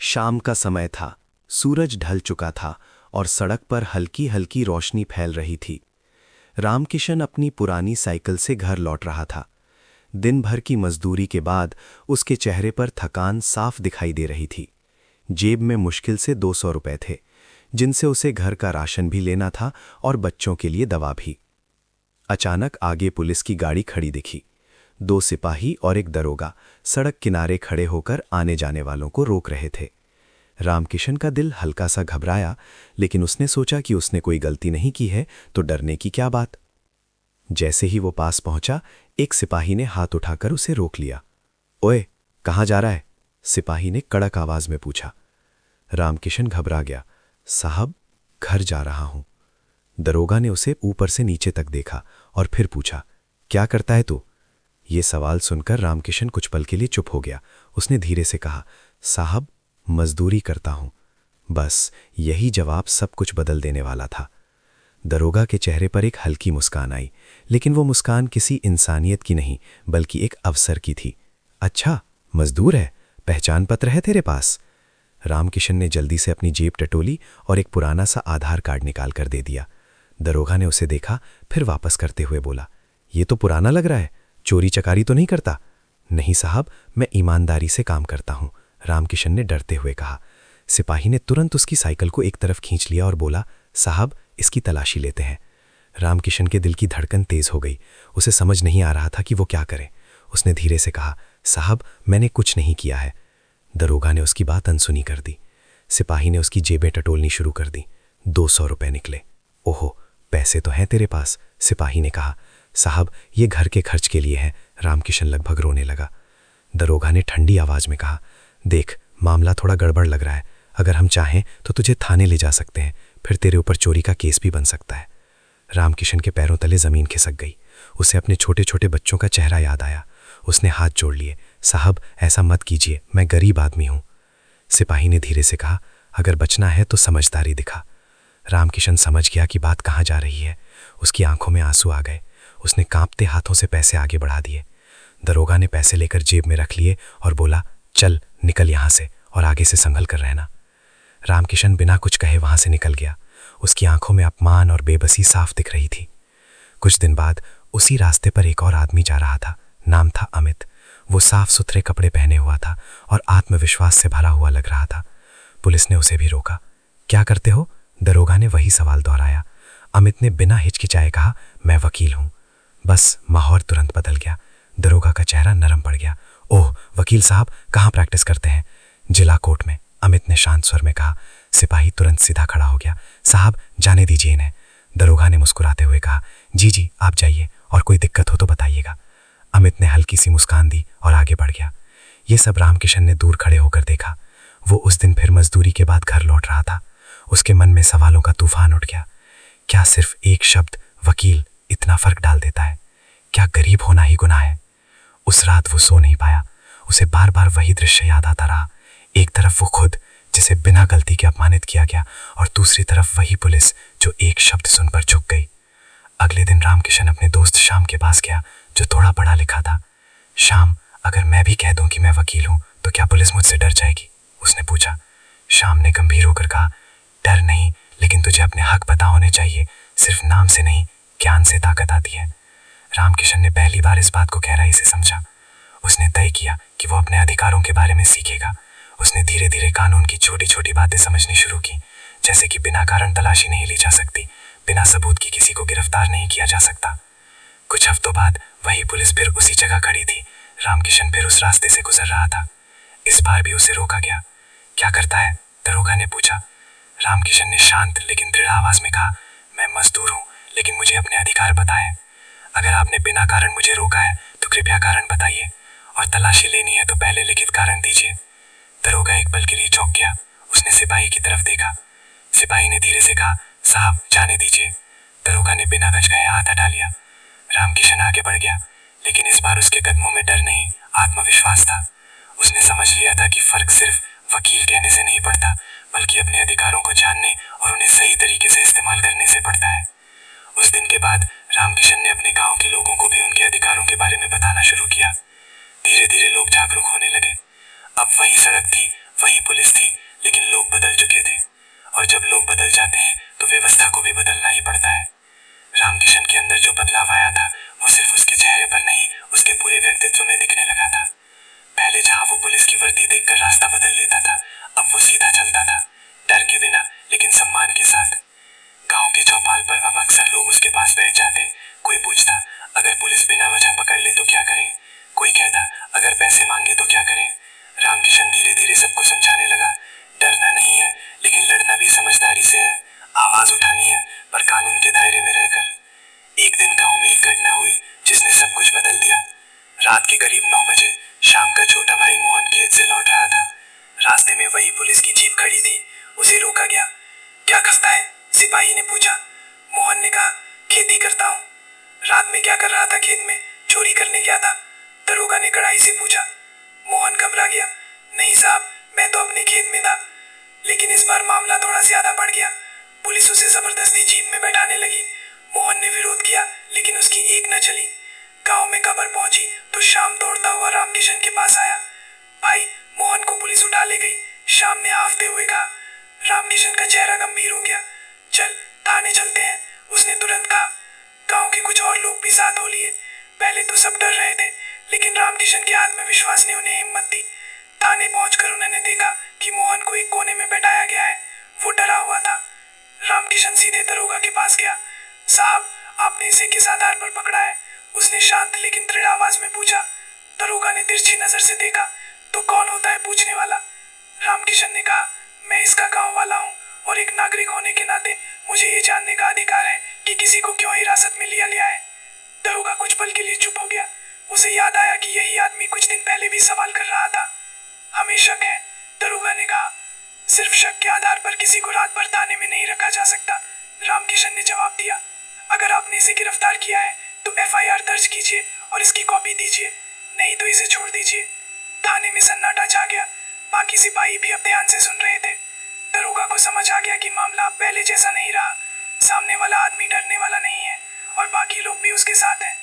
शाम का समय था। सूरज ढल चुका था और सड़क पर हल्की हल्की रोशनी फैल रही थी। रामकिशन अपनी पुरानी साइकिल से घर लौट रहा था। दिन भर की मजदूरी के बाद उसके चेहरे पर थकान साफ दिखाई दे रही थी। जेब में मुश्किल से 200 रुपए थे, जिनसे उसे घर का राशन भी लेना था और बच्चों के लिए दवा भी। अचानक आगे पुलिस की गाड़ी खड़ी दिखी। 2 सिपाही और एक दरोगा सड़क किनारे खड़े होकर आने जाने वालों को रोक रहे थे। रामकिशन का दिल हल्का सा घबराया, लेकिन उसने सोचा कि उसने कोई गलती नहीं की है तो डरने की क्या बात। जैसे ही वो पास पहुंचा, एक सिपाही ने हाथ उठाकर उसे रोक लिया। ओए, कहाँ जा रहा है? सिपाही ने कड़क आवाज में पूछा। रामकिशन घबरा गया। साहब, घर जा रहा हूं। दरोगा ने उसे ऊपर से नीचे तक देखा और फिर पूछा, क्या करता है तू? ये सवाल सुनकर रामकिशन कुछ पल के लिए चुप हो गया। उसने धीरे से कहा, साहब, मजदूरी करता हूं। बस यही जवाब सब कुछ बदल देने वाला था। दरोगा के चेहरे पर एक हल्की मुस्कान आई, लेकिन वो मुस्कान किसी इंसानियत की नहीं बल्कि एक अवसर की थी। अच्छा, मजदूर है, पहचान पत्र है तेरे पास? रामकिशन ने जल्दी से अपनी जेब टटोली और एक पुराना सा आधार कार्ड निकाल कर दे दिया। दरोगा ने उसे देखा, फिर वापस करते हुए बोला, ये तो पुराना लग रहा है, चोरी चकारी तो नहीं करता? नहीं साहब, मैं ईमानदारी से काम करता हूं, रामकिशन ने डरते हुए कहा। सिपाही ने तुरंत उसकी साइकिल को एक तरफ खींच लिया और बोला, साहब, इसकी तलाशी लेते हैं। रामकिशन के दिल की धड़कन तेज हो गई। उसे समझ नहीं आ रहा था कि वो क्या करे। उसने धीरे से कहा, साहब, मैंने कुछ नहीं किया है। दरोगा ने उसकी बात अनसुनी कर दी। सिपाही ने उसकी जेबें टटोलनी शुरू कर दी। 200 रुपए निकले। ओहो, पैसे तो हैं तेरे पास, सिपाही ने कहा। साहब, ये घर के खर्च के लिए है। रामकिशन लगभग रोने लगा। दरोगा ने ठंडी आवाज में कहा, देख, मामला थोड़ा गड़बड़ लग रहा है। अगर हम चाहें तो तुझे थाने ले जा सकते हैं, फिर तेरे ऊपर चोरी का केस भी बन सकता है। रामकिशन के पैरों तले जमीन खिसक गई। उसे अपने छोटे छोटे बच्चों का चेहरा याद आया। उसने हाथ जोड़ लिए। साहब, ऐसा मत कीजिए, मैं गरीब आदमी हूं। सिपाही ने धीरे से कहा, अगर बचना है तो समझदारी दिखा। रामकिशन समझ गया कि बात कहाँ जा रही है। उसकी आंखों में आंसू आ गए। उसने कांपते हाथों से पैसे आगे बढ़ा दिए। दरोगा ने पैसे लेकर जेब में रख लिए और बोला, चल निकल यहां से और आगे से संभल कर रहना। रामकिशन बिना कुछ कहे वहां से निकल गया। उसकी आंखों में अपमान और बेबसी साफ दिख रही थी। कुछ दिन बाद उसी रास्ते पर एक और आदमी जा रहा था। नाम था अमित। वो साफ सुथरे कपड़े पहने हुआ था और आत्मविश्वास से भरा हुआ लग रहा था। पुलिस ने उसे भी रोका। क्या करते हो? दरोगा ने वही सवाल दोहराया। अमित ने बिना हिचकिचाए कहा, मैं वकील हूं। बस माहौल तुरंत बदल गया। दरोगा का चेहरा नरम पड़ गया। ओह, वकील साहब, कहाँ प्रैक्टिस करते हैं? जिला कोर्ट में, अमित ने शांत स्वर में कहा। सिपाही तुरंत सीधा खड़ा हो गया। साहब, जाने दीजिए इन्हें। दरोगा ने मुस्कुराते हुए कहा, जी जी, आप जाइए और कोई दिक्कत हो तो बताइएगा। अमित ने हल्की सी मुस्कान दी और आगे बढ़ गया। ये सब रामकिशन ने दूर खड़े होकर देखा। वो उस दिन फिर मजदूरी के बाद घर लौट रहा था। उसके मन में सवालों का तूफान उठ गया। क्या सिर्फ एक शब्द वकील इतना फर्क डाल देता है? क्या गरीब होना ही गुनाह है? उस रात वो सो नहीं पाया। उसे बार बार वही दृश्य याद आता रहा। एक तरफ वो खुद, जिसे बिना गलती के अपमानित किया गया, और दूसरी तरफ वही पुलिस जो एक शब्द सुनकर झुक गई। अगले दिन रामकिशन अपने दोस्त श्याम के पास गया, जो थोड़ा पढ़ा लिखा था। श्याम, अगर मैं भी कह दूं कि मैं वकील हूं तो क्या पुलिस मुझसे डर जाएगी? उसने पूछा। श्याम ने गंभीर होकर कहा, डर नहीं, लेकिन तुझे अपने हक पता होने चाहिए। सिर्फ नाम से नहीं, ज्ञान से ताकत आती है। रामकिशन ने पहली बार इस बात को गहराई से समझा। उसने तय किया कि वो अपने अधिकारों के बारे में सीखेगा। उसने धीरे धीरे कानून की छोटी छोटी बातें समझनी शुरू की, जैसे कि बिना कारण तलाशी नहीं ली जा सकती, बिना सबूत की किसी को गिरफ्तार नहीं किया जा सकता। कुछ हफ्तों बाद वही पुलिस फिर उसी जगह खड़ी थी। रामकिशन फिर उस रास्ते से गुजर रहा था। इस बार भी उसे रोका गया। क्या करता है? दरोगा ने पूछा। रामकिशन ने शांत लेकिन दृढ़ आवाज में कहा, मैं मजदूर हूं, लेकिन मुझे अपने अधिकार पता है। अगर आपने बिना कारण मुझे रोका है तो कृपया कारण बताइए, और तलाशी लेनी है तो पहले लिखित कारण दीजिए। दरोगा एक पल के लिए चौंक गया। उसने सिपाही की तरफ देखा। सिपाही ने धीरे से कहा, साहब, जाने दीजिए। दरोगा ने बिना गए हाथ हटा लिया। रामकिशन आगे बढ़ गया, लेकिन इस बार उसके कदमों में डर नहीं, आत्मविश्वास था। उसने समझ लिया था कि फर्क सिर्फ वकील कहने से नहीं पड़ता, बल्कि अपने अधिकारों को जानने और उन्हें सही तरीके से इस्तेमाल करने से पड़ता है। उस दिन के बाद रामकिशन ने अपने गांव के लोगों को भी उनके अधिकारों के बारे में बताना शुरू किया। धीरे धीरे लोग जागरूक होने लगे। अब वही सड़क थी, वही पुलिस थी, बदल जाते हैं तो व्यवस्था को भी बदलना ही पड़ता है। रामकिशन के अंदर जो बदलाव आया था वो सिर्फ उसके चेहरे पर नहीं, उसके पूरे व्यक्तित्व में दिखने लगा था। पहले जहां वो पुलिस की वर्दी देखकर रास्ता बदल लेता था, अब वो सीधा चलता था, डर के बिना लेकिन सम्मान के साथ। गांव के चौपाल पर अब अक्सर लोग उसके पास बैठ जाते। कोई पूछता, अगर पुलिस बिना वजह पकड़ ले तो क्या करें? कोई कहता, अगर पैसे मांगे तो क्या करें? रामकिशन धीरे धीरे सबको समझाने लगा, डरना नहीं है, लेकिन लड़ना भी समझदारी से है। आवाज उठानी है, पर कानून के दायरे में रहकर। एक दिन गांव में एक घटना हुई जिसने सब कुछ बदल दिया। रात के करीब 9 बजे शाम का छोटा भाई मोहन खेत से लौट रहा था। रास्ते में वही पुलिस की जीप खड़ी थी। उसे रोका गया। क्या खस्ता है? सिपाही ने पूछा। मोहन ने कहा, खेती करता हूँ। रात में क्या कर रहा था? खेत में चोरी करने गया था। दरोगा ने कड़ाई से पूछा। मोहन घबरा गया। नहीं साहब, मैं तो अपने खेत में था। लेकिन इस बार मामला थोड़ा ज्यादा बढ़ गया। पुलिस उसे जबरदस्ती जीप में बैठाने लगी। मोहन ने विरोध किया, लेकिन उसकी एक न चली। गांव में खबर पहुंची तो शाम दौड़ता हुआ रामकिशन के पास आया। भाई, मोहन को पुलिस उठा ले गई। शाम ने हाफते हुए कहा। रामकिशन का चेहरा गंभीर हो गया। चल, थाने चलते हैं, उसने तुरंत कहा। गांव के कुछ और लोग भी साथ हो लिए। पहले तो सब डर रहे थे, लेकिन रामकिशन के आत्मविश्वास ने उन्हें हिम्मत दी। थाने पहुंचकर उन्होंने देखा कि मोहन को एक कोने में बैठाया गया है। वो डरा हुआ था। रामकिशन सीधे दरोगा के पास गया। साहब, आपने इसे किस आधार पर पकड़ा है? उसने शांत लेकिन दृढ़ आवाज में पूछा। दरोगा ने तिरछी नजर से देखा। तो कौन होता है पूछने वाला? रामकिशन ने कहा, मैं इसका गांव वाला हूँ और एक नागरिक होने के नाते मुझे ये जानने का अधिकार है कि किसी को क्यों हिरासत में लिया गया है। दरोगा कुछ पल के लिए चुप हो गया। उसे याद आया कि यही आदमी कुछ दिन पहले भी सवाल कर रहा था। हमें शक है, दरोगा ने कहा। सिर्फ शक के आधार पर किसी को रात भर थाने में नहीं रखा जा सकता, रामकिशन ने जवाब दिया। अगर आपने इसे गिरफ्तार किया है तो एफआईआर दर्ज कीजिए और इसकी कॉपी दीजिए, नहीं तो इसे छोड़ दीजिए। थाने में सन्नाटा छा गया। बाकी सिपाही भी अब ध्यान से सुन रहे थे। दरोगा को समझ आ गया कि मामला अब पहले जैसा नहीं रहा। सामने वाला आदमी डरने वाला नहीं है और बाकी लोग भी उसके साथ हैं।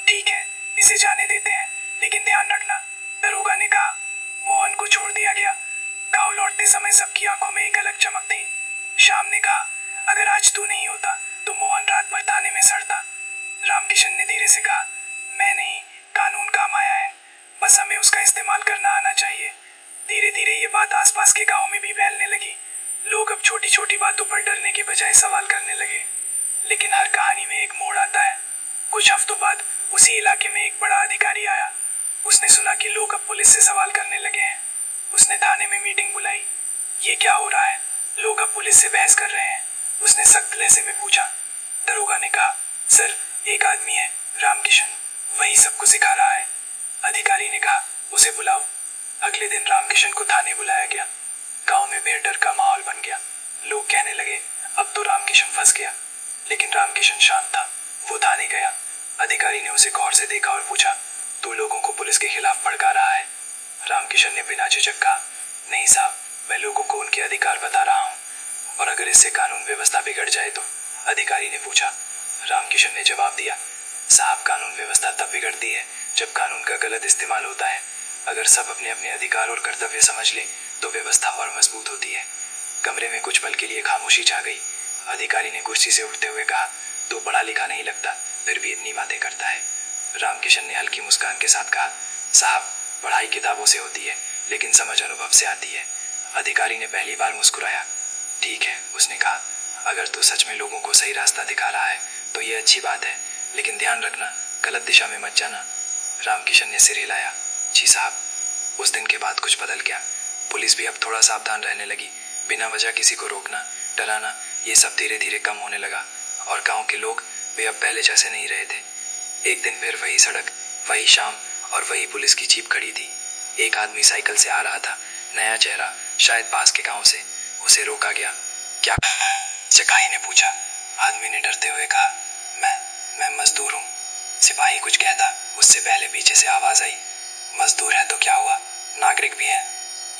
ठीक है, इसे जाने देते हैं, लेकिन ध्यान रखना, दरोगा ने कहा। मोहन को छोड़ दिया गया। गांव लौटते समय सबकी आंखों में एक अलग चमक थी। शाम ने कहा, अगर आज तू नहीं होता तो मोहन रात भर थाने में सड़ता। रामकिशन ने धीरे से कहा, मैं नहीं, कानून काम आया है, बस हमें उसका इस्तेमाल करना आना चाहिए। धीरे धीरे ये बात आसपास के गांव में भी फैलने लगी। लोग अब छोटी छोटी बातों पर डरने के बजाय सवाल करने लगे। लेकिन हर कहानी में एक मोड़ आता है। कुछ हफ्तों बाद उसी इलाके में एक बड़ा अधिकारी आया। उसने सुना कि लोग अब पुलिस से सवाल करने लगे हैं। उसने थाने में मीटिंग बुलाई। ये क्या हो रहा है? लोग अब पुलिस से बहस कर रहे हैं, उसने सख्त लहजे में पूछा। दरोगा ने कहा, सर, एक आदमी है, रामकिशन, वही सबको सिखा रहा है। अधिकारी ने कहा, उसे बुलाओ। अगले दिन रामकिशन को थाने बुलाया गया। गांव में बेडर का माहौल बन गया। लोग कहने लगे, अब तो रामकिशन फंस गया। लेकिन रामकिशन शांत था। वो थाने गया। अधिकारी ने उसे गौर से देखा और पूछा, तू लोगों को पुलिस के खिलाफ भड़का रहा है? रामकिशन ने बिना झिझक कहा, नहीं साहब, मैं लोगों को उनके अधिकार बता रहा हूँ, और अगर इससे कानून व्यवस्था बिगड़ जाए तो? अधिकारी ने पूछा। रामकिशन ने जवाब दिया, साहब, कानून व्यवस्था तब बिगड़ती है जब कानून का गलत इस्तेमाल होता है। अगर सब अपने अपने अधिकार और कर्तव्य समझ ले तो व्यवस्था और मजबूत होती है। कमरे में कुछ पल के लिए खामोशी छा गई। अधिकारी ने कुर्सी से उठते हुए कहा, तू पढ़ा लिखा नहीं लगता, फिर भी इतनी बातें करता है। रामकिशन ने हल्की मुस्कान के साथ कहा, साहब, पढ़ाई किताबों से होती है, लेकिन समझ अनुभव से आती है। अधिकारी ने पहली बार मुस्कुराया। ठीक है, उसने कहा, अगर तू सच में लोगों को सही रास्ता दिखा रहा है तो ये अच्छी बात है, लेकिन ध्यान रखना, गलत दिशा में मत जाना। रामकिशन ने सिर हिलाया। जी साहब। उस दिन के बाद कुछ बदल गया। पुलिस भी अब थोड़ा सावधान रहने लगी। बिना वजह किसी को रोकना, डराना, ये सब धीरे धीरे कम होने लगा। और गांव के लोग वे अब पहले जैसे नहीं रहे थे। एक दिन फिर वही सड़क, वही शाम और वही पुलिस की जीप खड़ी थी। एक आदमी साइकिल से आ रहा था, नया चेहरा, शायद पास के गांव से। उसे रोका गया। क्या? सिपाही ने पूछा। आदमी ने डरते हुए कहा, मैं मजदूर हूँ। सिपाही कुछ कहता, उससे पहले पीछे से आवाज आई, मजदूर है तो क्या हुआ, नागरिक भी है।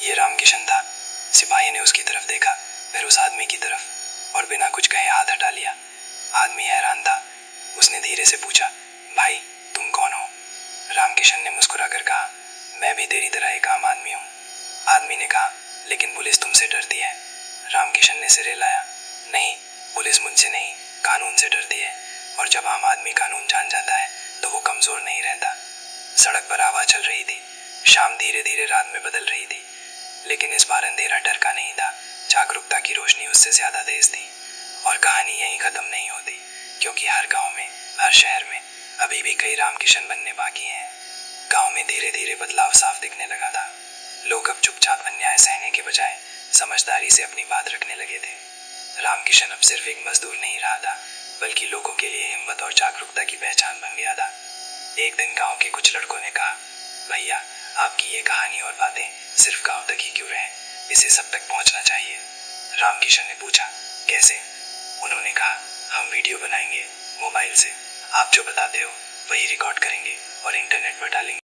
ये रामकिशन था। सिपाही ने उसकी तरफ देखा, फिर उस आदमी की तरफ, और बिना कुछ कहे हाथ हटा लिया। आदमी हैरान था। उसने धीरे से पूछा, भाई, तुम कौन हो? रामकिशन ने मुस्कुराकर कहा, मैं भी तेरी तरह एक आम आदमी हूँ। आदमी ने कहा, लेकिन पुलिस तुमसे डरती है। रामकिशन ने सिर हिलाया। नहीं, पुलिस मुझसे नहीं, कानून से डरती है। और जब आम आदमी कानून जान जाता है तो वो कमजोर नहीं रहता। सड़क पर हवा चल रही थी। शाम धीरे धीरे रात में बदल रही थी। लेकिन इस बार अंधेरा डर का नहीं था, जागरूकता की रोशनी उससे ज्यादा तेज थी। और कहानी यहीं खत्म नहीं होती, क्योंकि हर गांव में, हर शहर में अभी भी कई रामकिशन बनने बाकी हैं। गांव में धीरे धीरे बदलाव साफ दिखने लगा था। लोग अब चुपचाप अन्याय सहने के बजाय समझदारी से अपनी बात रखने लगे थे। रामकिशन अब सिर्फ एक मजदूर नहीं रहा था, बल्कि लोगों के लिए हिम्मत और जागरूकता की पहचान बन गया था। एक दिन गांव के कुछ लड़कों ने कहा, भैया, आपकी ये कहानी और बातें सिर्फ गांव तक ही क्यों रहे, इसे सब तक पहुंचना चाहिए। रामकिशन ने पूछा, कैसे? उन्होंने कहा, हम वीडियो बनाएंगे मोबाइल से, आप जो बताते हो वही रिकॉर्ड करेंगे और इंटरनेट पर डालेंगे।